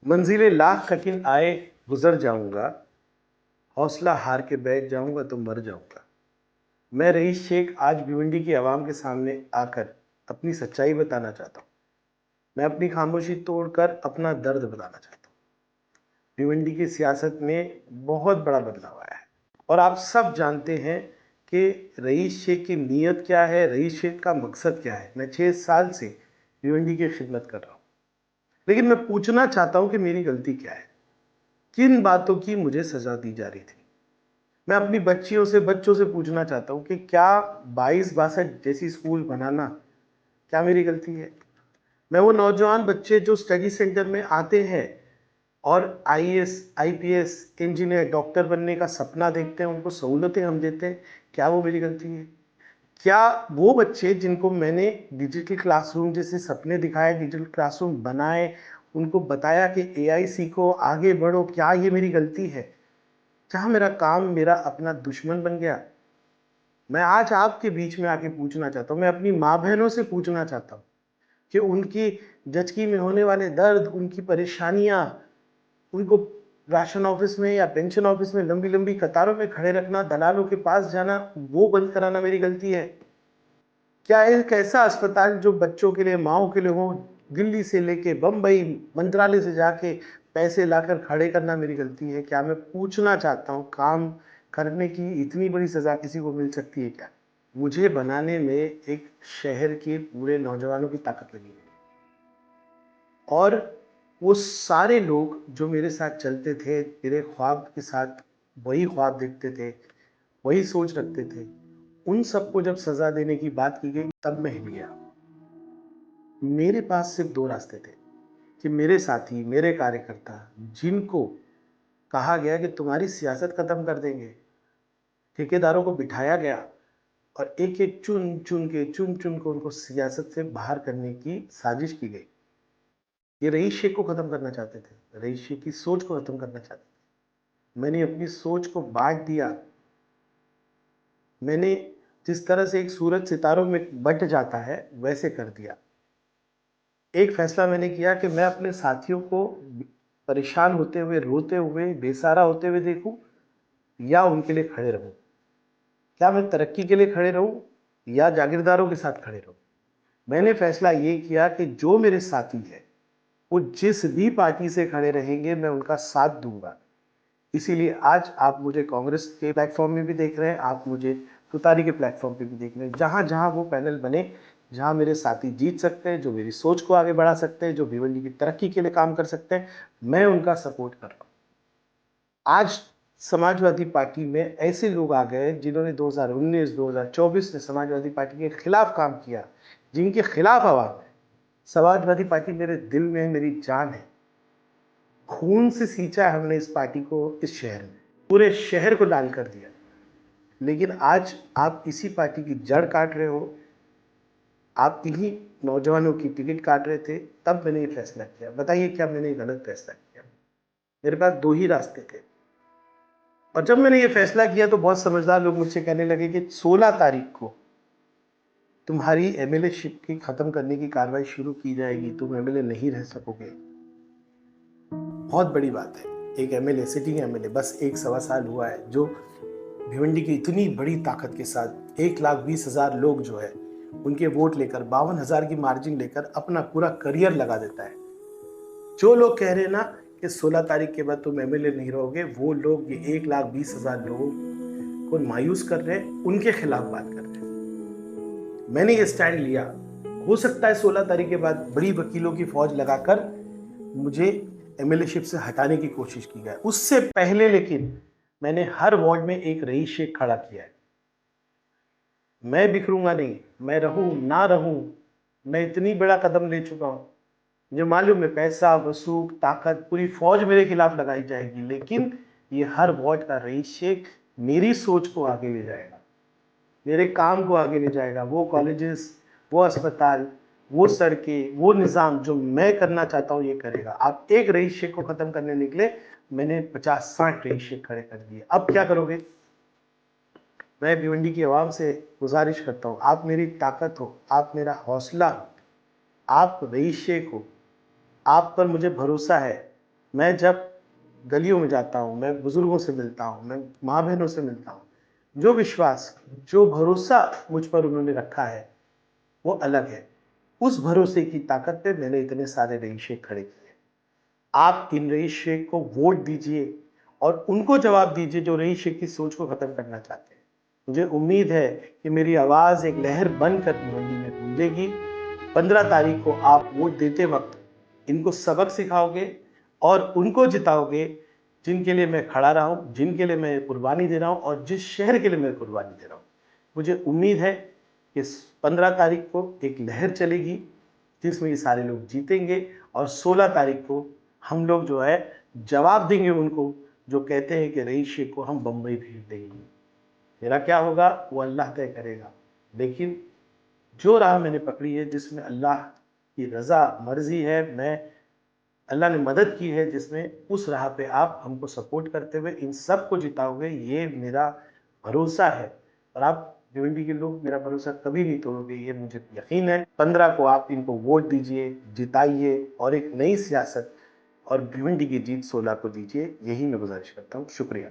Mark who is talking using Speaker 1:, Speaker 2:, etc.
Speaker 1: मंजिलें लाख कठिन आए गुजर जाऊंगा, हौसला हार के बैठ जाऊंगा तो मर जाऊंगा। मैं रईस शेख आज भिवंडी की आवाम के सामने आकर अपनी सच्चाई बताना चाहता हूँ। मैं अपनी खामोशी तोड़कर अपना दर्द बताना चाहता हूँ। भिवंडी की सियासत में बहुत बड़ा बदलाव आया है और आप सब जानते हैं कि रईस शेख की नीयत क्या है, रईस शेख का मकसद क्या है। मैं 6 साल से भिवंडी की खिदमत कर रहा हूँ, लेकिन मैं पूछना चाहता हूँ कि मेरी गलती क्या है, किन बातों की मुझे सजा दी जा रही थी। मैं अपनी बच्चों से पूछना चाहता हूँ कि क्या 22-62 जैसी स्कूल बनाना क्या मेरी गलती है। मैं वो नौजवान बच्चे जो स्टडी सेंटर में आते हैं और आईएएस आईपीएस इंजीनियर डॉक्टर बनने का सपना देखते हैं, उनको सहूलतें हम देते हैं, क्या वो मेरी गलती है। क्या वो बच्चे जिनको मैंने डिजिटल क्लासरूम जैसे सपने दिखाए, डिजिटल क्लासरूम बनाए, उनको बताया कि एआई सीखो, आगे बढ़ो, क्या ये मेरी गलती है। जहाँ मेरा काम मेरा अपना दुश्मन बन गया। मैं आज आपके बीच में आके पूछना चाहता हूँ, मैं अपनी माँ बहनों से पूछना चाहता हूँ कि उनकी जचकी में होने वाले दर्द, उनकी परेशानियाँ, उनको राशन ऑफिस में या पेंशन ऑफिस में लंबी लंबी कतारों में खड़े रखना, दलालों के पास जाना, वो बंद कराना मेरी गलती है। क्या एक ऐसा अस्पताल जो बच्चों के लिए, माओ के लिए हो, दिल्ली से लेके बम्बई, मंत्रालय से जाके पैसे लाकर खड़े करना मेरी गलती है। क्या मैं पूछना चाहता हूँ, काम करने की इतनी बड़ी सजा किसी को मिल सकती है क्या। मुझे बनाने में एक शहर के पूरे नौजवानों की ताकत लगी है और वो सारे लोग जो मेरे साथ चलते थे, मेरे ख्वाब के साथ वही ख्वाब देखते थे, वही सोच रखते थे, उन सबको जब सजा देने की बात की गई तब मैं हिल गया। मेरे पास सिर्फ 2 रास्ते थे कि मेरे साथी, मेरे कार्यकर्ता, जिनको कहा गया कि तुम्हारी सियासत खत्म कर देंगे, ठेकेदारों को बिठाया गया और एक एक चुन चुन को उनको सियासत से बाहर करने की साजिश की गई। ये रईस शेख को खत्म करना चाहते थे, रईस शेख की सोच को खत्म करना चाहते थे। मैंने अपनी सोच को बांट दिया। मैंने जिस तरह से एक सूरज सितारों में बंट जाता है वैसे कर दिया। एक फैसला मैंने किया कि मैं अपने साथियों को परेशान होते हुए, रोते हुए, बेसहारा होते हुए देखूं या उनके लिए खड़े रहूं। क्या मैं तरक्की के लिए खड़े रहूं या जागीरदारों के साथ खड़े रहूं। मैंने फैसला ये किया कि जो मेरे साथी है वो जिस भी पार्टी से खड़े रहेंगे मैं उनका साथ दूंगा। इसीलिए आज आप मुझे कांग्रेस के प्लेटफॉर्म में भी देख रहे हैं, आप मुझे तुतारी के प्लेटफॉर्म पे भी देख रहे हैं। जहाँ जहाँ वो पैनल बने, जहाँ मेरे साथी जीत सकते हैं, जो मेरी सोच को आगे बढ़ा सकते हैं, जो भिवंडी की तरक्की के लिए काम कर सकते हैं, मैं उनका सपोर्ट कर रहा हूँ। आज समाजवादी पार्टी में ऐसे लोग आ गए जिन्होंने 2019-2024 में समाजवादी पार्टी के खिलाफ काम किया, जिनके खिलाफ आवाज है। समाजवादी पार्टी मेरे दिल में, मेरी जान है। खून से सींचा है हमने इस पार्टी को, इस शहर में पूरे शहर को लाल कर दिया। लेकिन आज आप इसी पार्टी की जड़ काट रहे हो, आप इन्हीं नौजवानों की टिकट काट रहे थे। तब मैंने ये फैसला किया। बताइए क्या मैंने गलत फैसला किया। मेरे पास 2 ही रास्ते थे और जब मैंने ये फैसला किया तो बहुत समझदार लोग मुझसे कहने लगे कि 16 तारीख को तुम्हारी एमएलए शिप की खत्म करने की कार्रवाई शुरू की जाएगी, तुम एमएलए नहीं रह सकोगे। बहुत बड़ी बात है। एक एमएलए, सिटिंग एमएलए, बस 1-1.25 साल हुआ है, जो भिवंडी की इतनी बड़ी ताकत के साथ 1,20,000 लोग जो है उनके वोट लेकर 52,000 की मार्जिन लेकर अपना पूरा करियर लगा देता है। जो लोग कह रहे हैं ना कि 16 तारीख के बाद तुम एमएलए नहीं रहोगे, वो लोग ये 1,20,000 लोगों को मायूस कर रहे हैं, उनके खिलाफ बात कर रहे हैं। मैंने ये स्टैंड लिया। हो सकता है 16 तारीख के बाद बड़ी वकीलों की फौज लगाकर मुझे एमएलए से हटाने की कोशिश की जाए। उससे पहले लेकिन मैंने हर वार्ड में एक रईस शेख खड़ा किया है। मैं बिखरूंगा नहीं, मैं रहूं ना रहूं, मैं इतनी बड़ा कदम ले चुका हूं। मुझे मालूम है पैसा, वसूख, ताकत, पूरी फौज मेरे खिलाफ लगाई जाएगी, लेकिन ये हर वार्ड का रईस शेख मेरी सोच को आगे ले जाएगा, मेरे काम को आगे ले जाएगा। वो कॉलेजेस, वो अस्पताल, वो सड़कें, वो निज़ाम जो मैं करना चाहता हूँ ये करेगा। आप एक रईस शेख को ख़त्म करने निकले, मैंने 50-60 रईस शेख खड़े कर दिए। अब क्या करोगे। मैं भिवंडी की आवाम से गुजारिश करता हूँ, आप मेरी ताकत हो, आप मेरा हौसला हो, आप रईस शेख हो, आप पर मुझे भरोसा है। मैं जब गलियों में जाता हूँ, मैं बुजुर्गों से मिलता हूँ, मैं माँ बहनों से मिलता हूँ, जो विश्वास, जो भरोसा मुझ पर उन्होंने रखा है वो अलग है। उस भरोसे की ताकत पे मैंने इतने सारे रईस शेख खड़े किए। आप इन रईस शेख को वोट दीजिए और उनको जवाब दीजिए जो रईस शेख की सोच को खत्म करना चाहते हैं। मुझे उम्मीद है कि मेरी आवाज़ एक लहर बनकर भिवंडी में गूंजेगी। 15 तारीख को आप वोट देते वक्त इनको सबक सिखाओगे और उनको जिताओगे जिनके लिए मैं खड़ा रहा हूँ, जिनके लिए मैं कुर्बानी दे रहा हूँ और जिस शहर के लिए मैं कुर्बानी दे रहा हूँ। मुझे उम्मीद है कि 15 तारीख को एक लहर चलेगी जिसमें ये सारे लोग जीतेंगे और 16 तारीख को हम लोग जो है जवाब देंगे उनको जो कहते हैं कि रईस शेख को हम बम्बई भेज देंगे। मेरा क्या होगा वो अल्लाह तय करेगा, लेकिन जो राह मैंने पकड़ी है जिसमें अल्लाह की रज़ा मर्जी है, मैं अल्लाह ने मदद की है जिसमें, उस राह पे आप हमको सपोर्ट करते हुए इन सब को जिताओगे, ये मेरा भरोसा है। और आप भिवंडी के लोग मेरा भरोसा कभी नहीं तोड़ोगे, ये मुझे यकीन है। 15 को आप इनको वोट दीजिए, जिताइए और एक नई सियासत और भिवंडी की जीत 16 को दीजिए, यही मैं गुजारिश करता हूँ। शुक्रिया।